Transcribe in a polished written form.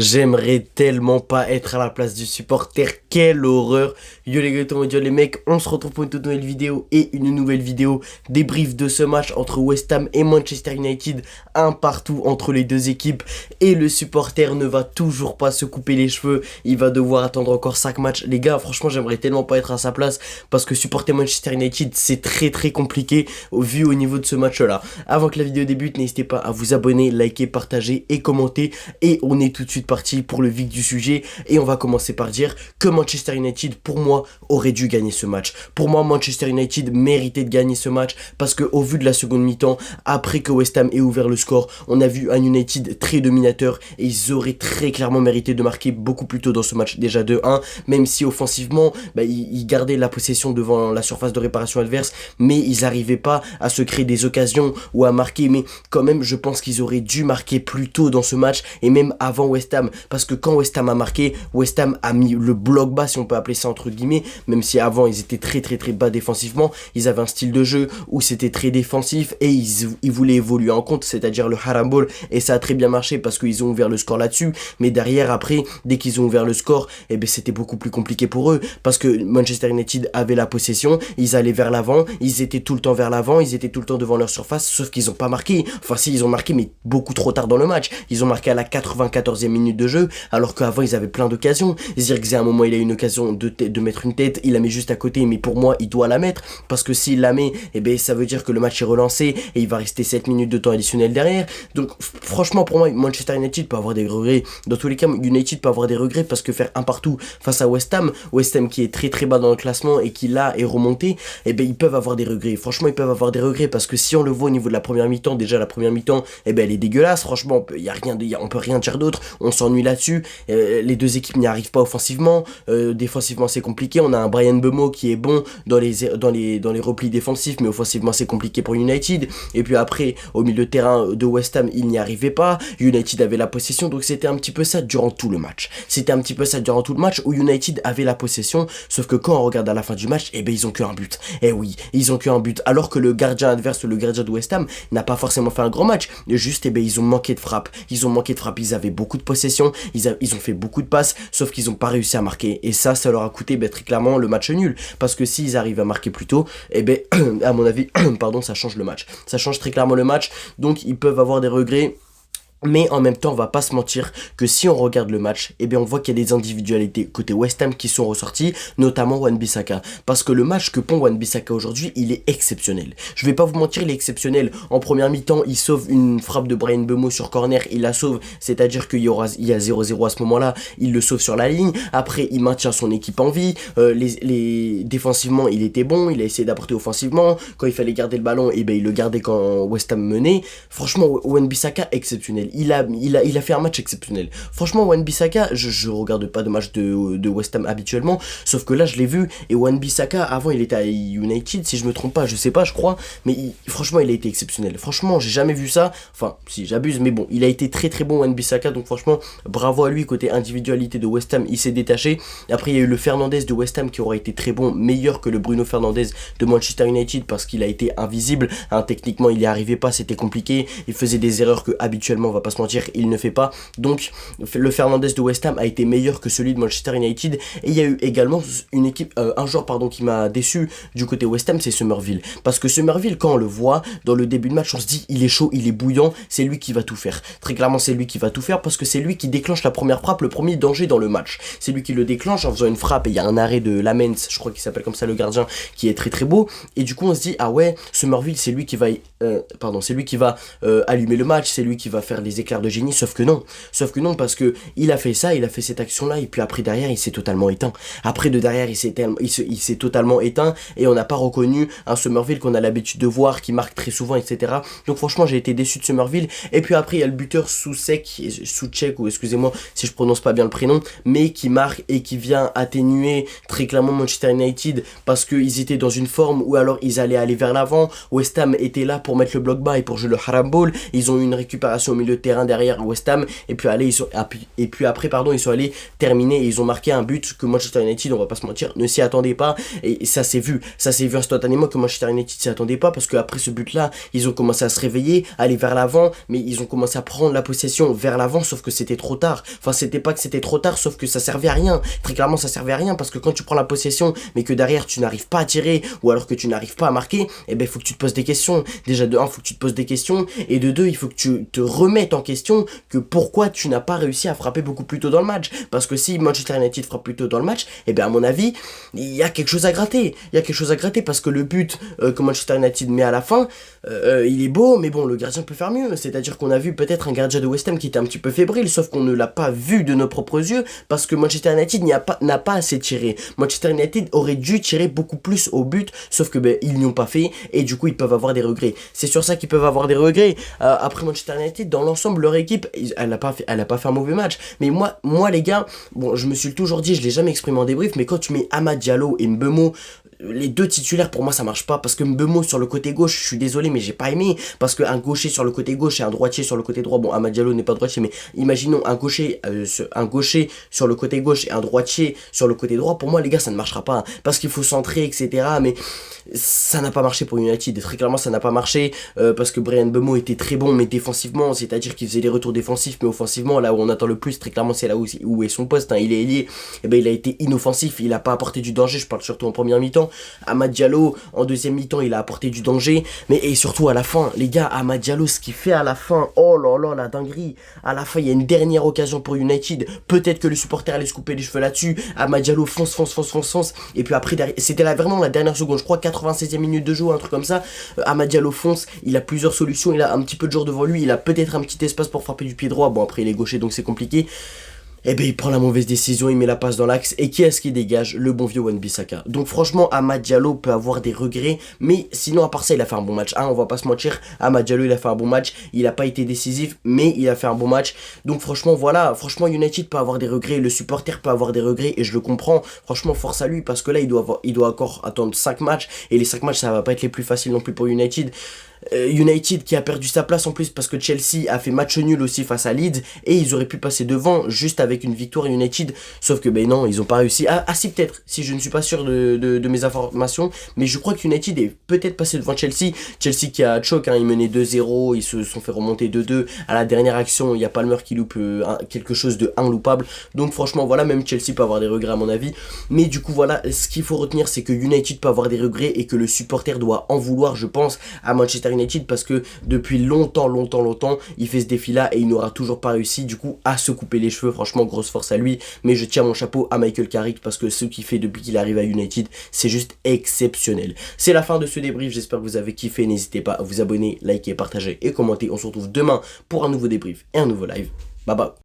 J'aimerais tellement pas être à la place du supporter, quelle horreur. Yo les gars, yo les mecs, on se retrouve pour une toute nouvelle vidéo et une nouvelle vidéo débrief de ce match entre West Ham et Manchester United, un partout entre les deux équipes et le supporter ne va toujours pas se couper les cheveux, il va devoir attendre encore 5 matchs. Les gars, franchement j'aimerais tellement pas être à sa place parce que supporter Manchester United c'est très compliqué vu au niveau de ce match là. Avant que la vidéo débute, n'hésitez pas à vous abonner, liker, partager et commenter et on est tout de suite parti pour le vif du sujet et on va commencer par dire que Manchester United pour moi aurait dû gagner ce match. Pour moi Manchester United méritait de gagner ce match parce que au vu de la seconde mi-temps, après que West Ham ait ouvert le score, on a vu un United très dominateur et ils auraient très clairement mérité de marquer beaucoup plus tôt dans ce match, déjà 2-1, même si offensivement ils gardaient la possession devant la surface de réparation adverse, mais ils n'arrivaient pas à se créer des occasions ou à marquer. Mais quand même je pense qu'ils auraient dû marquer plus tôt dans ce match et même avant West Ham, parce que quand West Ham a marqué, West Ham a mis le bloc bas, si on peut appeler ça entre guillemets, même si avant ils étaient très bas défensivement. Ils avaient un style de jeu où c'était très défensif et ils voulaient évoluer en contre, c'est-à-dire le haram ball, et ça a très bien marché parce qu'ils ont ouvert le score là-dessus. Mais derrière, après, dès qu'ils ont ouvert le score, c'était beaucoup plus compliqué pour eux parce que Manchester United avait la possession, ils allaient vers l'avant, ils étaient tout le temps vers l'avant, ils étaient tout le temps devant leur surface, sauf qu'ils n'ont pas marqué. Enfin si, ils ont marqué mais beaucoup trop tard dans le match. Ils ont marqué à la 94e minute de jeu, alors qu'avant ils avaient plein d'occasions. Zirkzee à un moment il a eu une occasion de mettre une tête, il la met juste à côté, mais pour moi il doit la mettre, parce que s'il la met, ça veut dire que le match est relancé et il va rester 7 minutes de temps additionnel derrière. Donc franchement pour moi Manchester United peut avoir des regrets. Dans tous les cas United peut avoir des regrets parce que faire un partout face à West Ham qui est très bas dans le classement et qui là est remonté, ils peuvent avoir des regrets. Franchement ils peuvent avoir des regrets parce que si on le voit au niveau de la première mi-temps, déjà la première mi-temps elle est dégueulasse. Franchement on peut rien dire d'autre, on s'ennuie là-dessus. Les deux équipes n'y arrivent pas offensivement, défensivement c'est compliqué. On a un Bryan Mbeumo qui est bon dans les replis défensifs, mais offensivement c'est compliqué pour United. Et puis après au milieu de terrain de West Ham il n'y arrivait pas, United avait la possession, donc c'était un petit peu ça durant tout le match. Où United avait la possession, sauf que quand on regarde à la fin du match, ils ont qu'un but. Et oui, ils ont qu'un but, alors que le gardien adverse, le gardien de West Ham, n'a pas forcément fait un grand match. Juste, ils ont manqué de frappe. Ils avaient beaucoup de possession, ils ont fait beaucoup de passes, sauf qu'ils n'ont pas réussi à marquer. Et ça leur a coûté très clairement le match nul. Parce que s'ils arrivent à marquer plus tôt, à mon avis, pardon, ça change le match. Ça change très clairement le match. Donc, ils peuvent avoir des regrets. Mais en même temps, on va pas se mentir que si on regarde le match, on voit qu'il y a des individualités côté West Ham qui sont ressorties, notamment Wan-Bissaka. Parce que le match que pond Wan-Bissaka aujourd'hui, il est exceptionnel. Je vais pas vous mentir, il est exceptionnel. En première mi-temps, il sauve une frappe de Bryan Mbeumo sur corner, il la sauve, c'est-à-dire qu'il y a 0-0 à ce moment-là, il le sauve sur la ligne. Après, il maintient son équipe en vie. Défensivement, il était bon, il a essayé d'apporter offensivement. Quand il fallait garder le ballon, il le gardait quand West Ham menait. Franchement, Wan-Bissaka, exceptionnel. Il a fait un match exceptionnel. Franchement, Wan-Bissaka, je regarde pas de match de West Ham habituellement, sauf que là, je l'ai vu. Et Wan-Bissaka, avant, il était à United, si je me trompe pas, je sais pas, je crois. Mais franchement, il a été exceptionnel. Franchement, j'ai jamais vu ça. Enfin, si j'abuse, mais bon, il a été très bon, Wan-Bissaka. Donc, franchement, bravo à lui. Côté individualité de West Ham, il s'est détaché. Après, il y a eu le Fernandes de West Ham qui aura été très bon, meilleur que le Bruno Fernandes de Manchester United parce qu'il a été invisible. Techniquement, il n'y arrivait pas, c'était compliqué. Il faisait des erreurs que habituellement, on va pas se mentir, il ne fait pas. Donc le Fernandes de West Ham a été meilleur que celui de Manchester United. Et il y a eu également un joueur qui m'a déçu du côté West Ham, c'est Summerville. Parce que Summerville, quand on le voit dans le début de match, on se dit il est chaud, il est bouillant, c'est lui qui va tout faire. Très clairement c'est lui qui va tout faire parce que c'est lui qui déclenche la première frappe, le premier danger dans le match. C'est lui qui le déclenche en faisant une frappe et il y a un arrêt de Lamens, je crois qu'il s'appelle comme ça le gardien, qui est très beau. Et du coup on se dit ah ouais, Summerville c'est lui qui va allumer le match, c'est lui qui va faire les éclairs de génie, sauf que non parce que il a fait cette action là et puis après derrière il s'est totalement éteint. Après de derrière il s'est totalement éteint et on n'a pas reconnu un Summerville qu'on a l'habitude de voir qui marque très souvent, etc. Donc franchement j'ai été déçu de Summerville. Et puis après il y a le buteur Soucek, ou excusez-moi si je prononce pas bien le prénom, mais qui marque et qui vient atténuer très clairement Manchester United parce qu'ils étaient dans une forme où alors ils allaient aller vers l'avant. West Ham était là pour mettre le bloc bas et pour jouer le haram ball. Ils ont eu une récupération au milieu de terrain derrière West Ham, et puis, après, pardon, ils sont allés terminer et ils ont marqué un but que Manchester United, on va pas se mentir, ne s'y attendait pas, et ça s'est vu instantanément que Manchester United s'y attendait pas, parce qu'après ce but-là, ils ont commencé à se réveiller, aller vers l'avant, mais ils ont commencé à prendre la possession vers l'avant, sauf que c'était trop tard. Enfin, c'était pas que c'était trop tard, sauf que ça servait à rien. Très clairement, ça servait à rien, parce que quand tu prends la possession, mais que derrière tu n'arrives pas à tirer, ou alors que tu n'arrives pas à marquer, eh ben, il faut que tu te poses des questions. Déjà, de 1, il faut que tu te poses des questions, et de 2, il faut que tu te remettes en question que pourquoi tu n'as pas réussi à frapper beaucoup plus tôt dans le match. Parce que si Manchester United frappe plus tôt dans le match, eh bien, à mon avis, il y a quelque chose à gratter. Il y a quelque chose à gratter, parce que le but que Manchester United met à la fin, il est beau, mais bon, le gardien peut faire mieux. C'est-à-dire qu'on a vu peut-être un gardien de West Ham qui était un petit peu fébrile, sauf qu'on ne l'a pas vu de nos propres yeux, parce que Manchester United n'a pas assez tiré. Manchester United aurait dû tirer beaucoup plus au but, sauf que ils n'y ont pas fait, et du coup ils peuvent avoir des regrets. C'est sur ça qu'ils peuvent avoir des regrets. Après Manchester United, dans l'ensemble, leur équipe, elle n'a pas fait un mauvais match. Mais moi les gars, bon, je me suis toujours dit, je l'ai jamais exprimé en débrief, mais quand tu mets Amad Diallo et Mbeumo, les deux titulaires, pour moi ça marche pas, parce que Mbeumo sur le côté gauche, je suis désolé mais j'ai pas aimé, parce qu'un gaucher sur le côté gauche et un droitier sur le côté droit, bon, Amad Diallo n'est pas droitier, mais imaginons un gaucher sur le côté gauche et un droitier sur le côté droit, pour moi les gars ça ne marchera pas, parce qu'il faut centrer, etc. Mais ça n'a pas marché pour United, et très clairement ça n'a pas marché, parce que Bryan Mbeumo était très bon, mais défensivement, c'est-à-dire qu'il faisait des retours défensifs, mais offensivement, là où on attend le plus, très clairement c'est là où est son poste, hein, il est ailier, et ben il a été inoffensif, il a pas apporté du danger, je parle surtout en première mi-temps. Amad Diallo en deuxième mi-temps il a apporté du danger, mais et surtout à la fin les gars, Amad Diallo ce qu'il fait à la fin, oh là là la dinguerie, à la fin il y a une dernière occasion pour United, peut-être que le supporter allait se couper les cheveux là-dessus, Amad Diallo fonce, et puis après c'était vraiment la dernière seconde, je crois 96e minute de jeu, un truc comme ça, Amad Diallo fonce, il a plusieurs solutions, il a un petit peu de jour devant lui, il a peut-être un petit espace pour frapper du pied droit, bon après il est gaucher donc c'est compliqué. Et ben il prend la mauvaise décision, il met la passe dans l'axe, et qui est-ce qui dégage? Le bon vieux Wan-Bissaka. Donc franchement Amad Diallo peut avoir des regrets, mais sinon à part ça il a fait un bon match, hein, on va pas se mentir, Amad Diallo il a fait un bon match, il a pas été décisif mais il a fait un bon match. Donc franchement voilà, franchement United peut avoir des regrets, le supporter peut avoir des regrets, et je le comprends, franchement force à lui, parce que là il doit encore attendre 5 matchs, et les 5 matchs ça va pas être les plus faciles non plus pour United. United qui a perdu sa place en plus parce que Chelsea a fait match nul aussi face à Leeds, et ils auraient pu passer devant juste avec une victoire United, sauf que ben non, ils ont pas réussi. Ah si, peut-être, si je ne suis pas sûr de mes informations, mais je crois que United est peut-être passé devant Chelsea qui a choc, hein, ils menaient 2-0, ils se sont fait remonter 2-2, à la dernière action il y a Palmer qui loupe quelque chose de inloupable, donc franchement voilà, même Chelsea peut avoir des regrets à mon avis, mais du coup voilà, ce qu'il faut retenir c'est que United peut avoir des regrets, et que le supporter doit en vouloir, je pense, à Manchester United, parce que depuis longtemps il fait ce défi là et il n'aura toujours pas réussi du coup à se couper les cheveux. Franchement grosse force à lui, mais je tiens mon chapeau à Michael Carrick, parce que ce qu'il fait depuis qu'il arrive à United c'est juste exceptionnel. C'est la fin de ce débrief, j'espère que vous avez kiffé, n'hésitez pas à vous abonner, liker, partager et commenter. On se retrouve demain pour un nouveau débrief et un nouveau live. Bye bye.